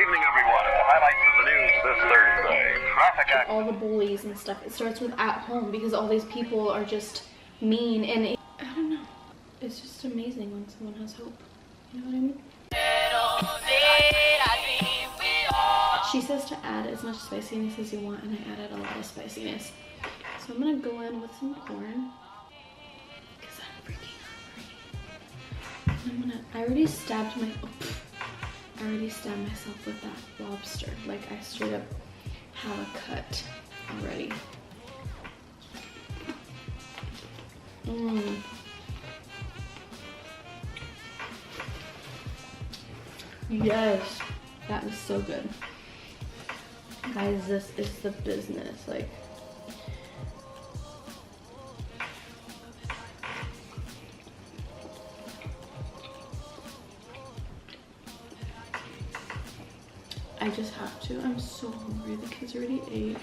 evening, everyone. The highlights of the news this Thursday. Traffic accident. All the bullies and stuff. It starts with at home because all these people are just mean, and I don't know. It's just amazing when someone has hope. You know what I mean? She says to add as much spiciness as you want, and I added a lot of spiciness. So I'm gonna go in with some corn because I'm freaking hungry. I already stabbed myself with that lobster. Like, I straight up have a cut already. Yes, that was so good. Guys, this is the business. Like, I just have to. I'm so hungry. The kids already ate.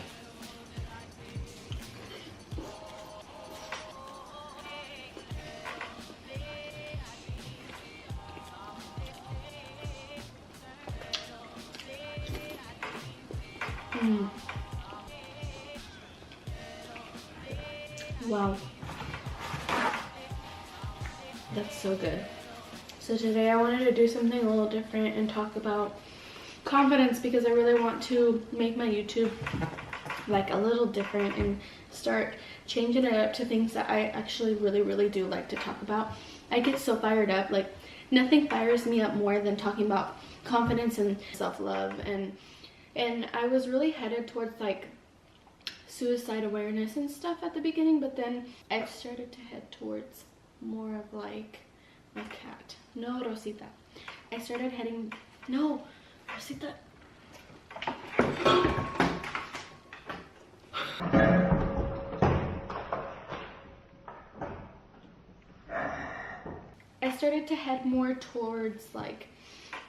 Wow. That's so good. So today I wanted to do something a little different and talk about confidence, because I really want to make my YouTube like a little different and start changing it up to things that I actually really do like to talk about. I get so fired up. Like, nothing fires me up more than talking about confidence and self-love, and I was really headed towards like suicide awareness and stuff at the beginning, but then I started to head towards more of like my cat. No, Rosita. I started heading, no, Rosita. I started to head more towards like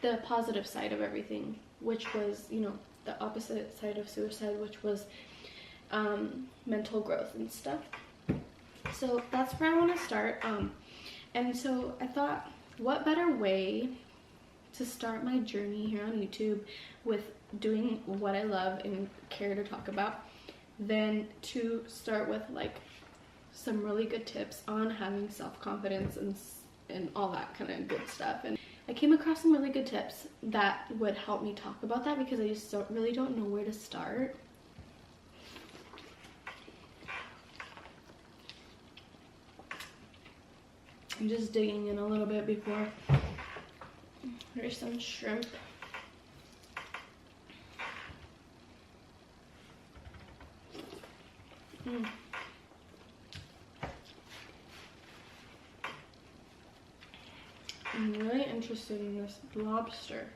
the positive side of everything, which was, you know, the opposite side of suicide, which was mental growth and stuff. So that's where I want to start. And so I thought, what better way to start my journey here on YouTube with doing what I love and care to talk about than to start with like some really good tips on having self-confidence and all that kind of good stuff. And I came across some really good tips that would help me talk about that, because I just really don't know where to start. I'm just digging in a little bit before. There's some shrimp. I'm really interested in this lobster.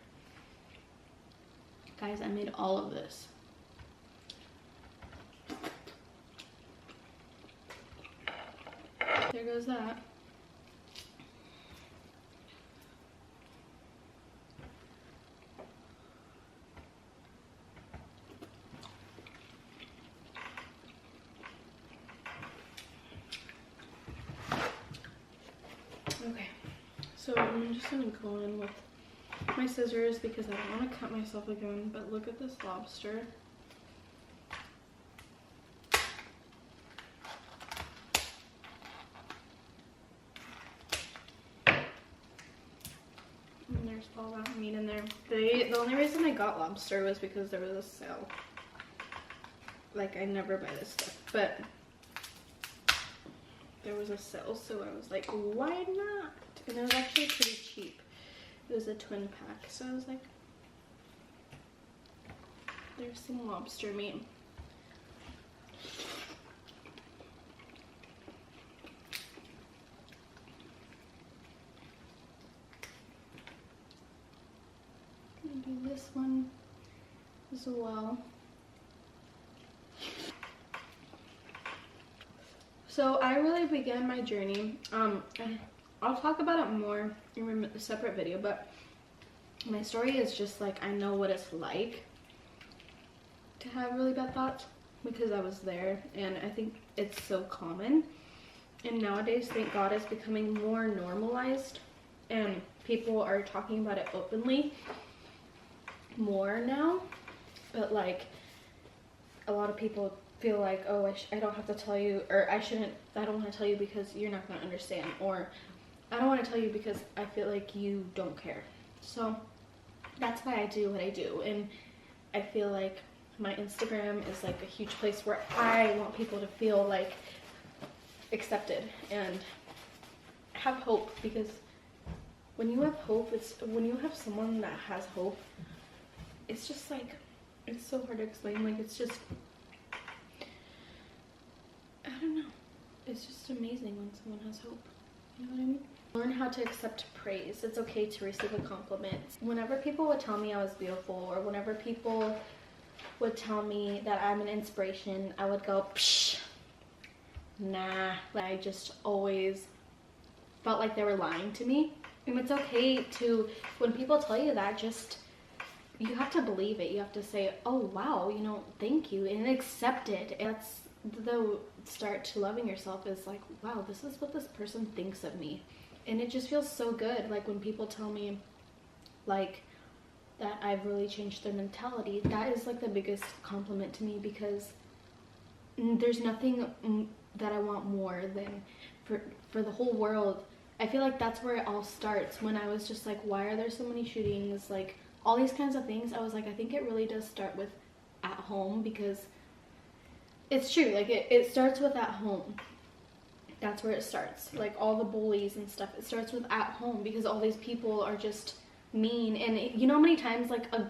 Guys, I made all of this. There goes that. Okay, so I'm just gonna go in with my scissors because I don't want to cut myself again, but look at this lobster. And there's all that meat in there. The only reason I got lobster was because there was a sale. Like, I never buy this stuff, but there was a sale, so I was like, why not? And it was actually pretty cheap. It was a twin pack, so I was like, there's some lobster meat. I'm gonna do this one as well. So I really began my journey. I'll talk about it more in a separate video, but my story is just like, I know what it's like to have really bad thoughts because I was there, and I think it's so common. And nowadays, thank God, it's becoming more normalized and people are talking about it openly. more now, but like a lot of people feel like, oh, I don't have to tell you, or I don't want to tell you because you're not going to understand, or I don't want to tell you because I feel like you don't care. So that's why I do what I do. And I feel like my Instagram is like a huge place where I want people to feel like accepted and have hope, because when you have hope, when you have someone that has hope, it's just like, it's so hard to explain. Like, it's just, I don't know, it's just amazing when someone has hope. You know what I mean? Learn how to accept praise. It's okay to receive a compliment. Whenever people would tell me I was beautiful, or whenever people would tell me that I'm an inspiration, I would go, psh, nah. Like, I just always felt like they were lying to me. And it's okay to, when people tell you that, just, you have to believe it. You have to say, oh wow, you know, thank you, and accept it. And that's the start to loving yourself, is like, wow, this is what this person thinks of me. And it just feels so good, like when people tell me like that I've really changed their mentality. That is like the biggest compliment to me, because there's nothing that I want more than for the whole world. I feel like that's where it all starts. When I was just like, why are there so many shootings, like all these kinds of things, I was like, I think it really does start with at home, because it's true, like it starts with at home. That's where it starts. Like all the bullies and stuff, it starts with at home, because all these people are just mean. And you know how many times like I've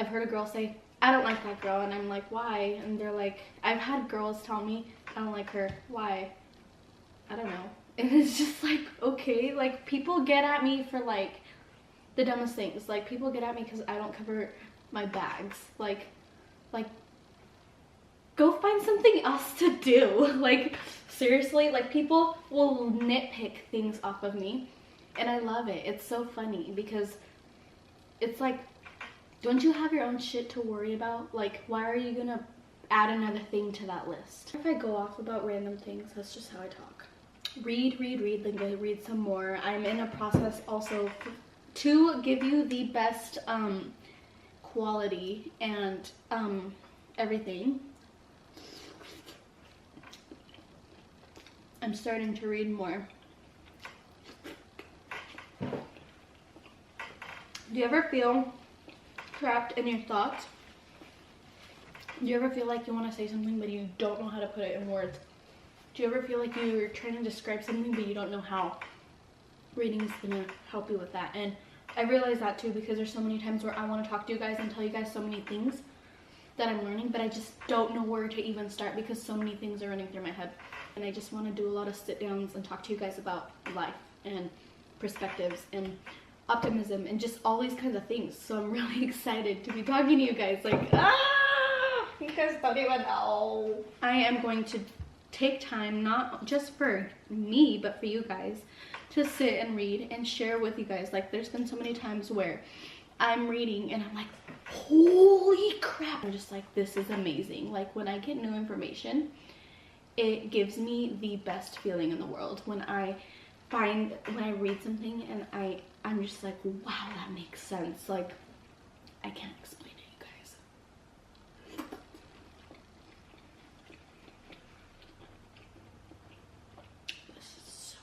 heard a girl say, I don't like that girl, and I'm like, why? And they're like, I've had girls tell me, I don't like her. Why? I don't know. And it's just like, okay, like people get at me for like the dumbest things. Like people get at me because I don't cover my bags. Like go find something else to do. Like seriously, like people will nitpick things off of me, and I love it. It's so funny, because it's like, don't you have your own shit to worry about? Like, why are you gonna add another thing to that list? If I go off about random things, that's just how I talk. Read, then go read some more. I'm in a process also to give you the best quality and everything. I'm starting to read more. Do you ever feel trapped in your thoughts? Do you ever feel like you want to say something but you don't know how to put it in words? Do you ever feel like you're trying to describe something but you don't know how? Reading is going to help you with that. And I realize that too, because there's so many times where I want to talk to you guys and tell you guys so many things that I'm learning, but I just don't know where to even start, because so many things are running through my head. And I just want to do a lot of sit downs and talk to you guys about life and perspectives and optimism and just all these kinds of things. So I'm really excited to be talking to you guys. Like, you guys don't even know. I am going to take time, not just for me, but for you guys, to sit and read and share with you guys. Like, there's been so many times where I'm reading and I'm like, holy crap. I'm just like, this is amazing. Like, when I get new information, it gives me the best feeling in the world. When I read something and I'm just like, wow, that makes sense. Like, I can't explain it, you guys. This is so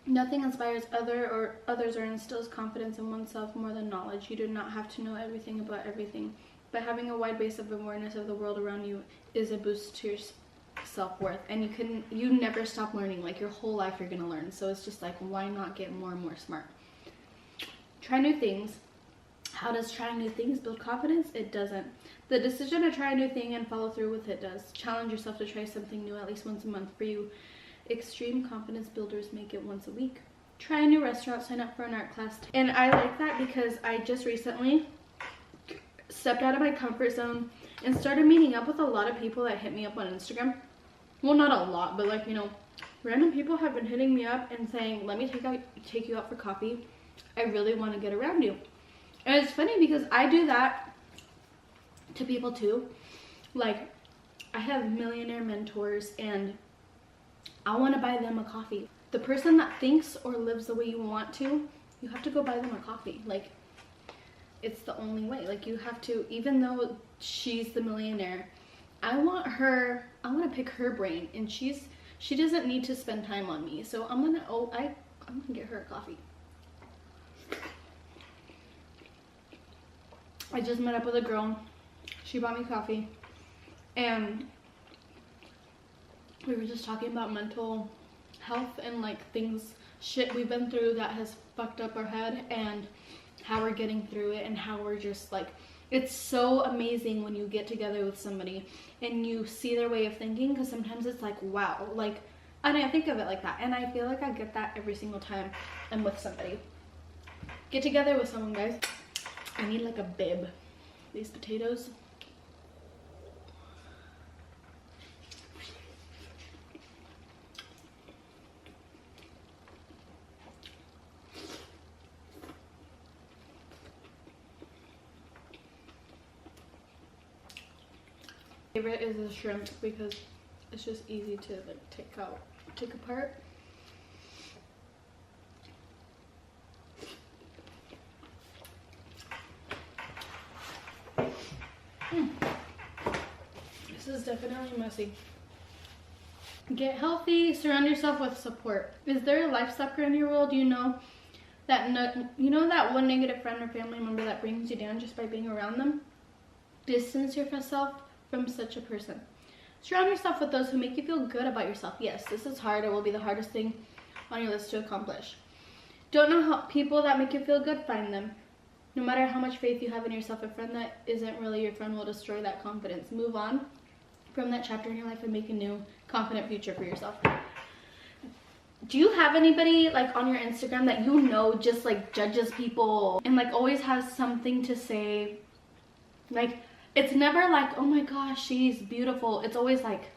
good. Nothing inspires others or instills confidence in oneself more than knowledge. You do not have to know everything about everything, but having a wide base of awareness of the world around you is a boost to your self-worth. And you never stop learning. Like, your whole life you're gonna learn. So it's just like, why not get more and more smart? Try new things. How does trying new things build confidence? It doesn't. The decision to try a new thing and follow through with it does. Challenge yourself to try something new at least once a month. For you, extreme confidence builders make it once a week. Try a new restaurant, sign up for an art class. And I like that because I just recently stepped out of my comfort zone and started meeting up with a lot of people that hit me up on Instagram. Well, not a lot, but like, you know, random people have been hitting me up and saying, let me take you out for coffee. I really want to get around you. And it's funny because I do that to people too. Like, I have millionaire mentors and I want to buy them a coffee. The person that thinks or lives the way you want to, you have to go buy them a coffee. Like, it's the only way. Like, you have to, even though she's the millionaire, I want to pick her brain, and she doesn't need to spend time on me. So I'm gonna get her a coffee. I just met up with a girl. She bought me coffee, and we were just talking about mental health and like shit we've been through that has fucked up our head, and how we're getting through it, and how we're just like, it's so amazing when you get together with somebody and you see their way of thinking, because sometimes it's like, wow, like, I didn't think of it like that. And I feel like I get that every single time I'm with somebody. Get together with someone, guys. I need like a bib. These potatoes. Favorite is the shrimp, because it's just easy to like take apart. This is definitely messy. Get healthy. Surround yourself with support. Is there a life sucker in your world? You know that one negative friend or family member that brings you down just by being around them? Distance yourself from such a person. Surround yourself with those who make you feel good about yourself. Yes, this is hard. It will be the hardest thing on your list to accomplish. Don't know how people that make you feel good, find them. No matter how much faith you have in yourself, a friend that isn't really your friend will destroy that confidence. Move on from that chapter in your life and make a new, confident future for yourself. Do you have anybody like on your Instagram that you know just like judges people and like always has something to say? Like, it's never like, oh my gosh, she's beautiful. It's always like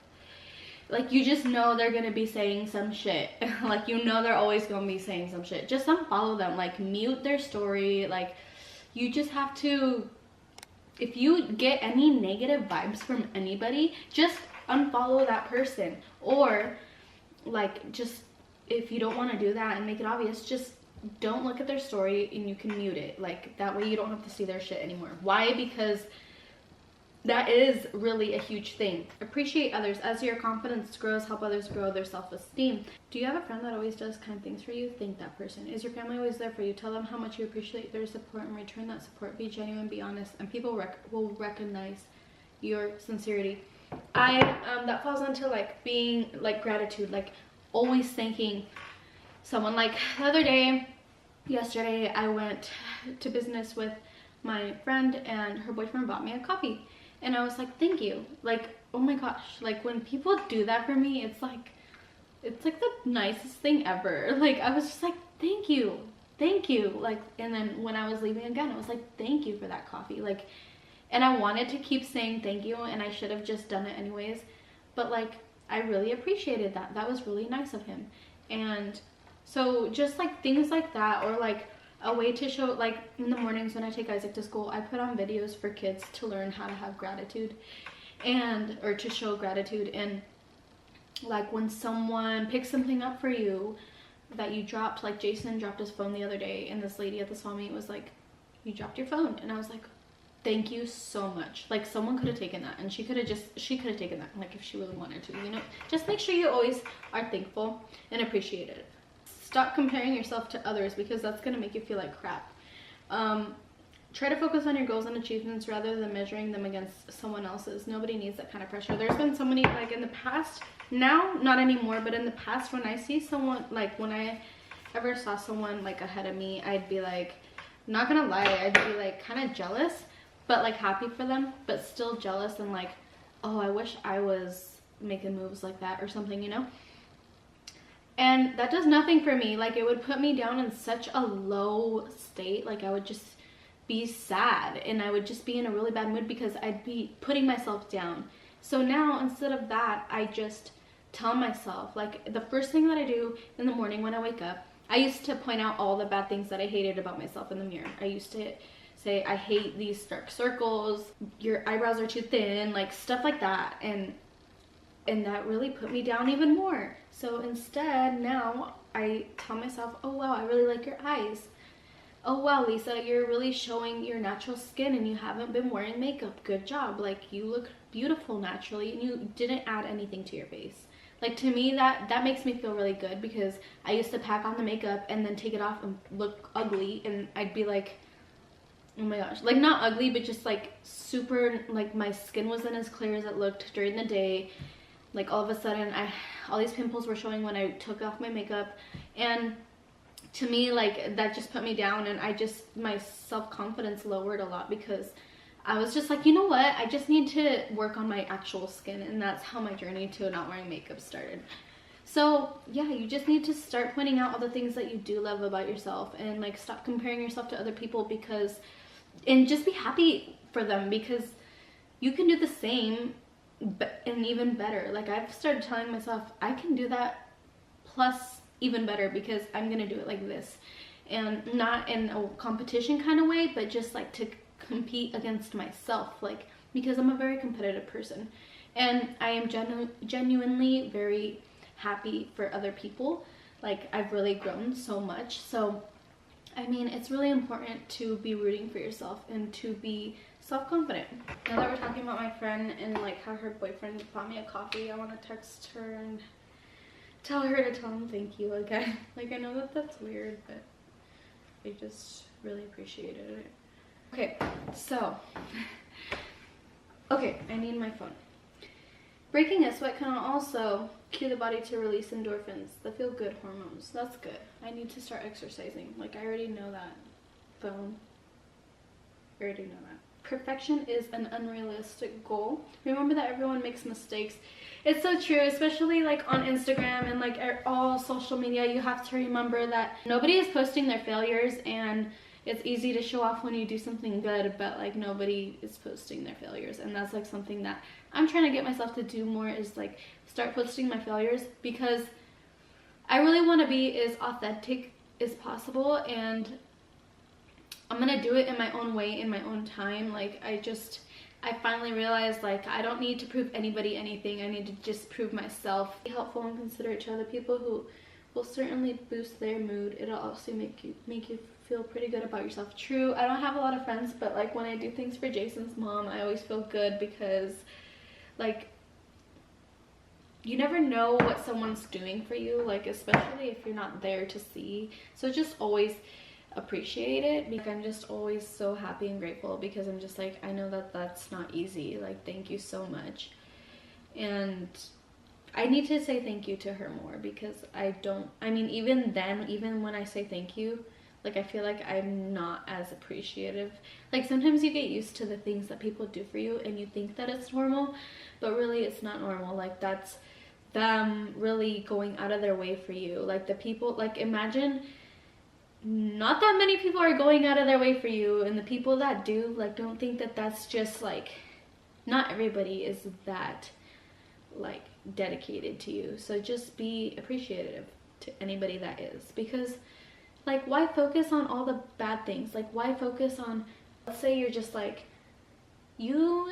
you just know they're gonna be saying some shit. Like, you know they're always gonna be saying some shit. Just unfollow them. Like, mute their story. Like, you just have to, if you get any negative vibes from anybody, just unfollow that person. Or like, just if you don't want to do that and make it obvious, just don't look at their story and you can mute it. Like, that way you don't have to see their shit anymore. Why? Because that is really a huge thing. Appreciate others. As your confidence grows, help others grow their self-esteem. Do you have a friend that always does kind things for you? Thank that person. Is your family always there for you? Tell them how much you appreciate their support and return that support. Be genuine, be honest, and people will recognize your sincerity. That falls into like being like gratitude, like always thanking someone. Like yesterday, I went to business with my friend and her boyfriend bought me a coffee. And I was like, thank you. Like, oh my gosh. Like, when people do that for me, it's like the nicest thing ever. Like, I was just like, thank you. Thank you. Like, and then when I was leaving again, I was like, thank you for that coffee. Like, and I wanted to keep saying thank you, and I should have just done it anyways. But like, I really appreciated that. That was really nice of him. And so just like things like that, or like a way to show, like in the mornings when I take Isaac to school, I put on videos for kids to learn how to have gratitude or to show gratitude. And like when someone picks something up for you that you dropped, like Jason dropped his phone the other day, and this lady at the swap meet was like, you dropped your phone. And I was like, thank you so much. Like, someone could have taken that, and she could have taken that, like, if she really wanted to, you know. Just make sure you always are thankful and appreciate it. Stop comparing yourself to others, because that's going to make you feel like crap. Try to focus on your goals and achievements rather than measuring them against someone else's. Nobody needs that kind of pressure. There's been so many, like in the past, now not anymore, but in the past, when I see someone, like when I ever saw someone like ahead of me, I'd be like, not gonna lie, I'd be like kind of jealous, but like happy for them, but still jealous, and like, oh, I wish I was making moves like that or something, you know. And that does nothing for me. Like, it would put me down in such a low state. Like, I would just be sad, and I would just be in a really bad mood because I'd be putting myself down. So now, instead of that, I just tell myself, like, the first thing that I do in the morning when I wake up, I used to point out all the bad things that I hated about myself in the mirror. I used to say, I hate these dark circles, your eyebrows are too thin, like stuff like that. And that really put me down even more. So instead, now I tell myself, oh wow, I really like your eyes. oh wow, Lisa, you're really showing your natural skin and you haven't been wearing makeup. Good job. Like, you look beautiful naturally and you didn't add anything to your face. Like, to me, that makes me feel really good, because I used to pack on the makeup and then take it off and look ugly, and I'd be like, oh my gosh, like, not ugly, but just like super, like, my skin wasn't as clear as it looked during the day. Like, all of a sudden all these pimples were showing when I took off my makeup, and to me, like, that just put me down, and my self-confidence lowered a lot, because I was just like, you know what, I just need to work on my actual skin, and that's how my journey to not wearing makeup started. So yeah, you just need to start pointing out all the things that you do love about yourself, and like, stop comparing yourself to other people, and just be happy for them, because you can do the same and even better. Like, I've started telling myself I can do that plus even better, because I'm gonna do it like this, and not in a competition kind of way, but just like to compete against myself, like, because I'm a very competitive person, and I am genuinely very happy for other people. Like, I've really grown so much. So I mean, it's really important to be rooting for yourself and to be self-confident. Now that we're talking about my friend and like how her boyfriend bought me a coffee, I want to text her and tell her to tell him thank you again. Like, I know that that's weird, but I just really appreciated it. Okay, so okay, I need my phone. Breaking a sweat can also cue the body to release endorphins, the feel-good hormones. That's good. I need to start exercising. Like, I already know that. Phone. I already know that. Perfection is an unrealistic goal. Remember that everyone makes mistakes. It's so true, especially like on Instagram and like all social media. You have to remember that nobody is posting their failures, and it's easy to show off when you do something good, but like, nobody is posting their failures. And that's like something that I'm trying to get myself to do more, is like start posting my failures, because I really want to be as authentic as possible, and I'm gonna do it in my own way, in my own time. Like, I finally realized, like, I don't need to prove anybody anything. I need to just prove myself. Be helpful and considerate to other people who will certainly boost their mood. It'll also make you feel pretty good about yourself. True, I don't have a lot of friends, but like, when I do things for Jason's mom, I always feel good, because like, you never know what someone's doing for you, like, especially if you're not there to see. So just always appreciate it, because I'm just always so happy and grateful, because I'm just like, I know that that's not easy. Like, thank you so much. And I need to say thank you to her more, because I mean, even then, even when I say thank you, like, I feel like I'm not as appreciative. Like, sometimes you get used to the things that people do for you and you think that it's normal, but really it's not normal. Like, that's them really going out of their way for you. Like, the people, like, imagine not that many people are going out of their way for you, and the people that do, like, don't think that that's just like, not everybody is that like dedicated to you. So just be appreciative to anybody that is, because like, why focus on all the bad things? Like, why focus on, let's say you're just like, you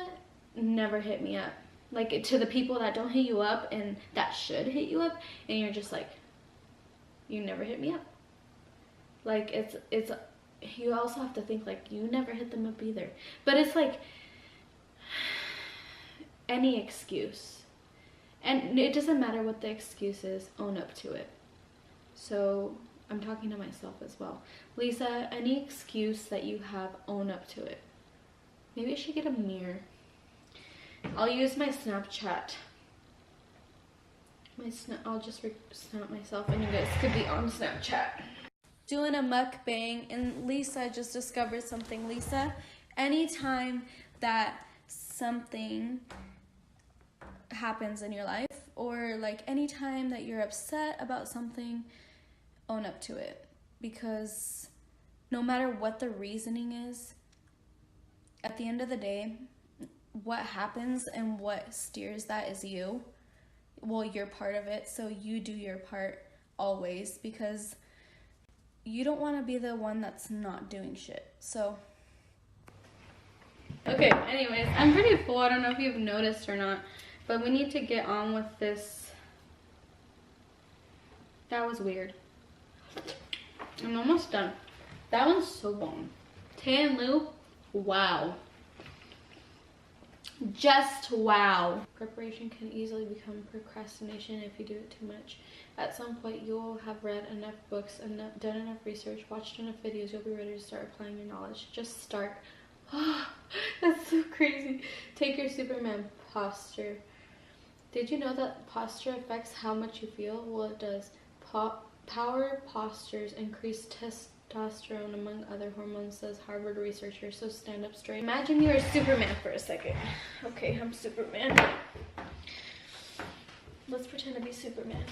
never hit me up, like, to the people that don't hit you up and that should hit you up, and you're just like, you never hit me up. Like, it's you also have to think, like, you never hit them up either. But it's like, any excuse, and it doesn't matter what the excuse is, own up to it. So I'm talking to myself as well. Lisa, any excuse that you have, own up to it. Maybe I should get a mirror. I'll use my Snapchat. I'll just snap myself, and you guys could be on Snapchat. Doing a mukbang, and Lisa just discovered something. Lisa, anytime that something happens in your life, or like anytime that you're upset about something, own up to it, because no matter what the reasoning is, at the end of the day, what happens and what steers that is you. Well, you're part of it, so you do your part always, because you don't want to be the one that's not doing shit. So okay, anyways, I'm pretty full. I don't know if you've noticed or not, but we need to get on with this. That was weird. I'm almost done. That one's so bomb. Tan Lu, wow. Just wow. Preparation can easily become procrastination if you do it too much. At some point, you'll have read enough books, done enough research, watched enough videos, you'll be ready to start applying your knowledge. Just start. That's so crazy. Take your Superman posture. Did you know that posture affects how much you feel? Well, it does. Power postures increase testosterone among other hormones, says Harvard researcher. So stand up straight. Imagine you're Superman for a second. Okay, I'm Superman. Let's pretend to be Superman.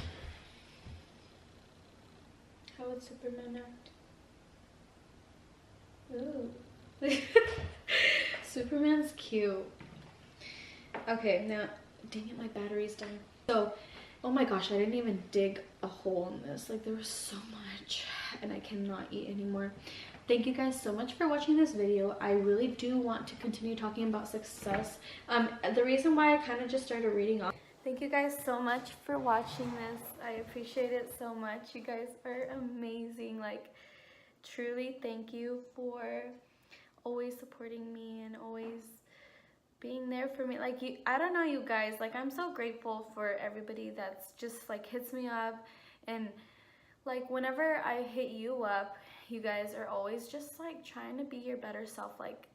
How would Superman act? Ooh. Superman's cute. Okay, now, dang it, my battery's done. So, oh my gosh, I didn't even dig a hole in this. Like, there was so much, and I cannot eat anymore. Thank you guys so much for watching this video. I really do want to continue talking about success. The reason why I kind of just started reading off. Thank you guys so much for watching this. I appreciate it so much. You guys are amazing. Like, truly, thank you for always supporting me and always being there for me. Like, I don't know, you guys, like, I'm so grateful for everybody that's just like hits me up, and like whenever I hit you up, you guys are always just like trying to be your better self. Like,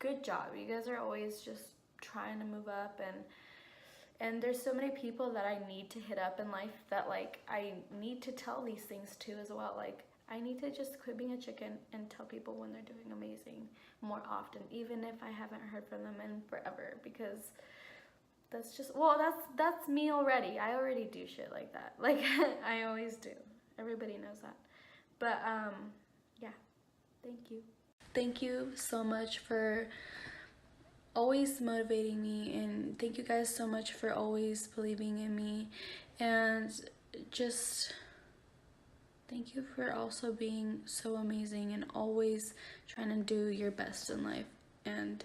good job, you guys are always just trying to move up, and there's so many people that I need to hit up in life that like I need to tell these things to as well. Like, I need to just quit being a chicken and tell people when they're doing amazing more often, even if I haven't heard from them in forever, because that's just, well, that's me already. I already do shit like that. Like, I always do. Everybody knows that. But, yeah, thank you. Thank you so much for always motivating me, and thank you guys so much for always believing in me, and just thank you for also being so amazing and always trying to do your best in life and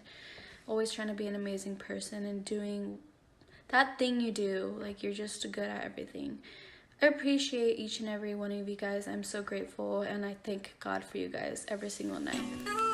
always trying to be an amazing person and doing that thing you do. Like, you're just good at everything. I appreciate each and every one of you guys. I'm so grateful, and I thank God for you guys every single night.